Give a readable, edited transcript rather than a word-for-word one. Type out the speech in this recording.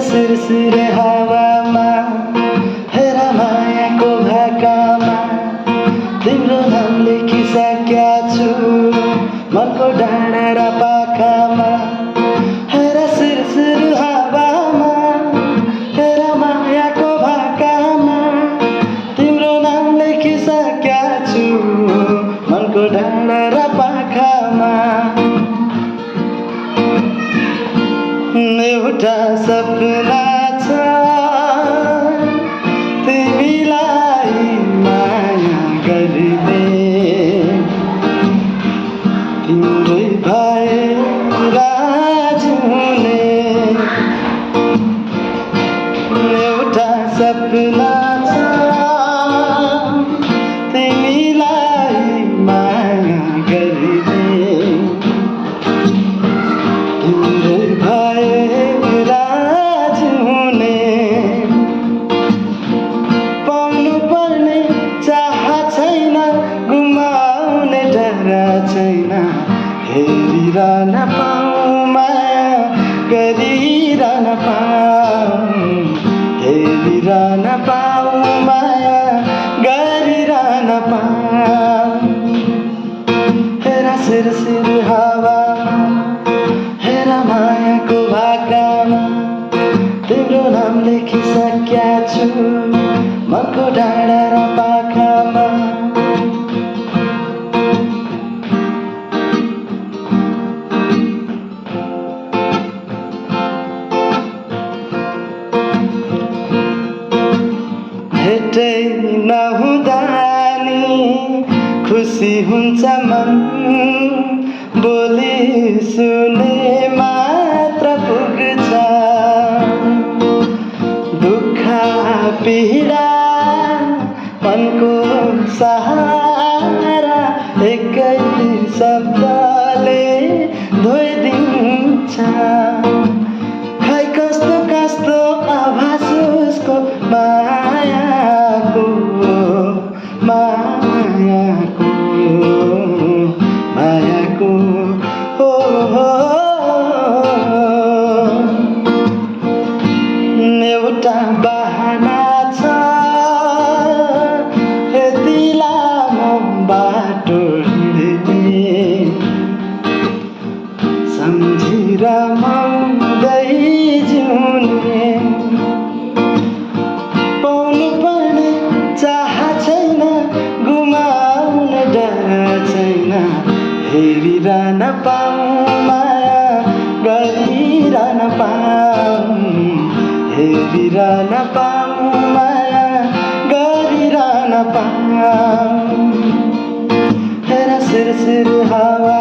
सुरसुरे हावामा हेर मायाको भाकामा तिम्रो नाम लेखिसकेका छु मनको डाँडा र पाखामा। हेर सुरसुर हावामा हेर मायाको भाकामा तिम्रो नाम लेखिसकेका छु मनको डाँडा र पाखामा। एउटा सपना छ तिमीलाई माया गर्ने तिम्रै भएर जिउने। एउटा सपना छ तिमीलाई माया गर्ने तिम्रै भएर जिउने। पाउनु पर्ने चाह छैन गुमाउने डर छैन हेरिरहन पाऊँ माया गरिरहन पाऊँ हेरिरहन पाऊँ माया गरिरहन पाऊँ। हेर सुरसुर हावामा हेर मायाको भाकामा तिम्रो नाम लेखिसकेका छु मनको डाँडा र पाखामा। भेटै नहुँदा नि खुसी हुन्छ मन बोली सुने मात्र पुग्छ। दुःख पीडा मनको सहारा एकै शब्दले धोइदिन्छ। खै कस्तो कस्तो आभास उसको मायाको मायाको मायाको हो एउटा बहाना छ यति लामो बाटो हिँड्ने सम्झी रमाउँदै जिउने। पाउनु पर्ने चाह छैन गुमाउने डर छैन हेरिरहन पाऊँ माया गरिरहन पाऊँ हेरिरहन पाऊँ माया गरिरहन पाऊँ। हेर सुरसुर हावा